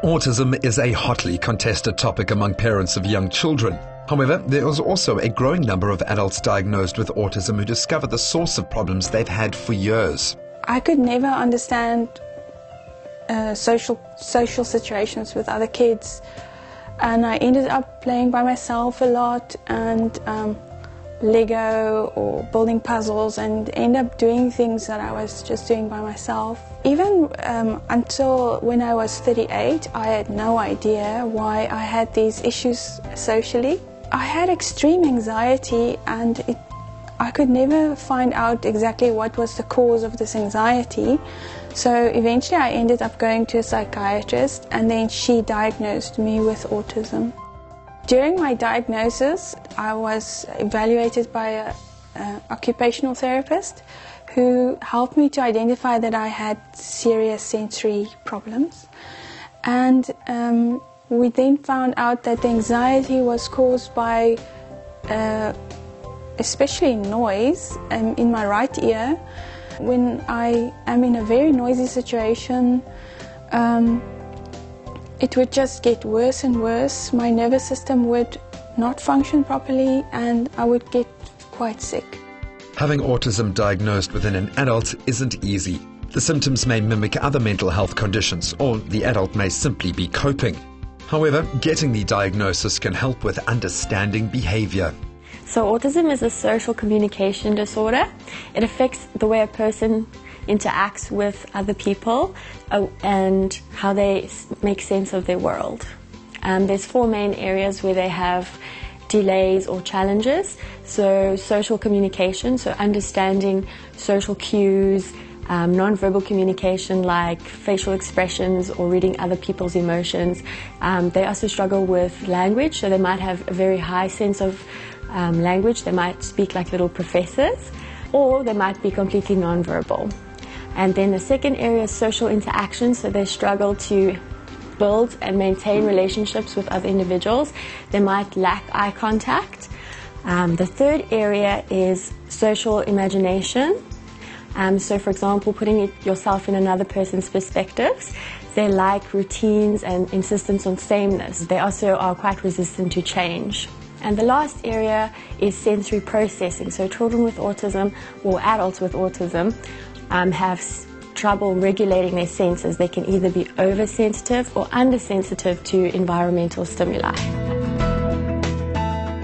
Autism is a hotly contested topic among parents of young children. However, there is also a growing number of adults diagnosed with autism who discover the source of problems they've had for years. I could never understand social situations with other kids, and I ended up playing by myself a lot and Lego or building puzzles, and end up doing things that I was just doing by myself. Even until when I was 38, I had no idea why I had these issues socially. I had extreme anxiety, and I could never find out exactly what was the cause of this anxiety. So eventually I ended up going to a psychiatrist, and then she diagnosed me with autism. During my diagnosis, I was evaluated by an occupational therapist who helped me to identify that I had serious sensory problems. And we then found out that the anxiety was caused by especially noise in my right ear. When I am in a very noisy situation, it would just get worse and worse. My nervous system would not function properly, and I would get quite sick. Having autism diagnosed within an adult isn't easy. The symptoms may mimic other mental health conditions, or the adult may simply be coping. However, getting the diagnosis can help with understanding behavior. So autism is a social communication disorder. It affects the way a person interacts with other people and how they make sense of their world. There's 4 main areas where they have delays or challenges. So social communication, so understanding social cues, non-verbal communication like facial expressions or reading other people's emotions. They also struggle with language, so they might have a very high sense of language. They might speak like little professors, or they might be completely non-verbal. And then the second area is social interaction, so they struggle to build and maintain relationships with other individuals. They might lack eye contact. The third area is social imagination. So for example, putting yourself in another person's perspectives. They like routines and insistence on sameness. They also are quite resistant to change. And the last area is sensory processing. So children with autism, or adults with autism, have trouble regulating their senses. They can either be oversensitive or undersensitive to environmental stimuli.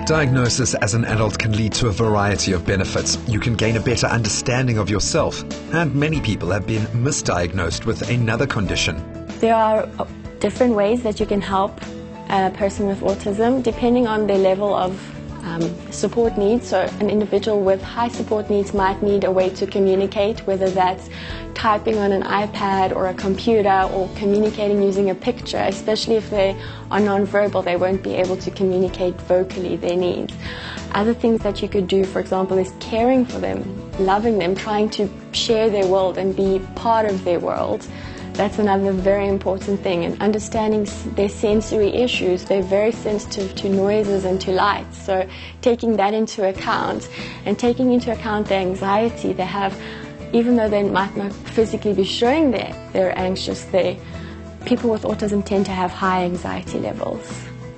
Diagnosis as an adult can lead to a variety of benefits. You can gain a better understanding of yourself, and many people have been misdiagnosed with another condition. There are different ways that you can help a person with autism depending on their level of support needs. So an individual with high support needs might need a way to communicate, whether that's typing on an iPad or a computer, or communicating using a picture. Especially if they are non-verbal, they won't be able to communicate vocally their needs. Other things that you could do, for example, is caring for them, loving them, trying to share their world and be part of their world. That's another very important thing. And understanding their sensory issues. They're very sensitive to noises and to lights. So taking that into account, and taking into account the anxiety they have, even though they might not physically be showing they're anxious, people with autism tend to have high anxiety levels.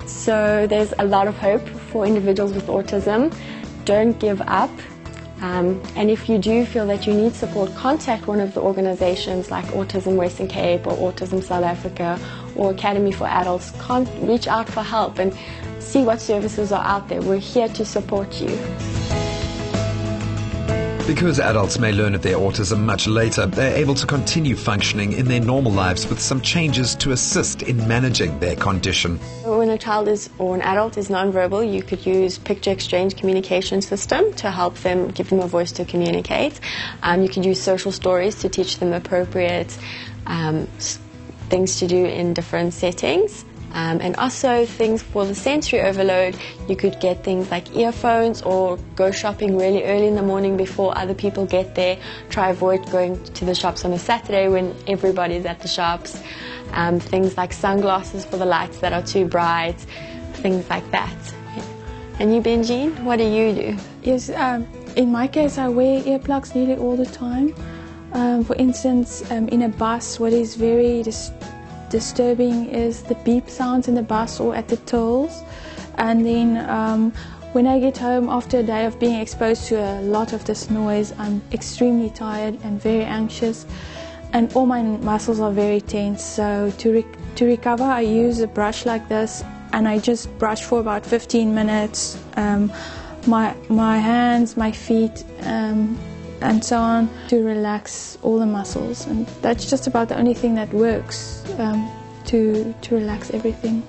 So there's a lot of hope for individuals with autism. Don't give up. And if you do feel that you need support, contact one of the organizations like Autism Western Cape or Autism South Africa or Academy for Adults. Reach out for help and see what services are out there. We're here to support you. Because adults may learn of their autism much later, they're able to continue functioning in their normal lives with some changes to assist in managing their condition. When a child or an adult is nonverbal, you could use picture exchange communication system to help them, give them a voice to communicate. You could use social stories to teach them appropriate things to do in different settings. And also things for the sensory overload, you could get things like earphones, or go shopping really early in the morning before other people get there. Try avoid going to the shops on a Saturday when everybody's at the shops. Things like sunglasses for the lights that are too bright, things like that. Yeah. And you, Benjine, what do you do? Yes, in my case I wear earplugs nearly all the time. For instance, in a bus, what is very disturbing is the beep sounds in the bus or at the tills. And then when I get home after a day of being exposed to a lot of this noise, I'm extremely tired and very anxious, and all my muscles are very tense. So to recover, I use a brush like this, and I just brush for about 15 minutes. My hands, my feet, and so on, to relax all the muscles. And that's just about the only thing that works to relax everything.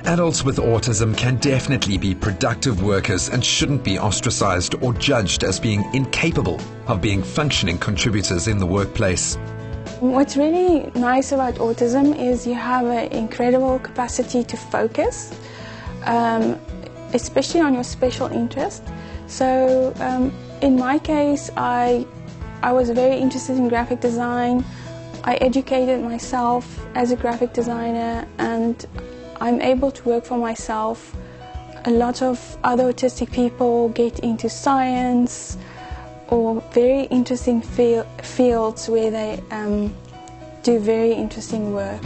Adults with autism can definitely be productive workers and shouldn't be ostracized or judged as being incapable of being functioning contributors in the workplace. What's really nice about autism is you have an incredible capacity to focus, especially on your special interest. So in my case, I was very interested in graphic design. I educated myself as a graphic designer, and I'm able to work for myself. A lot of other autistic people get into science or very interesting fields where they do very interesting work.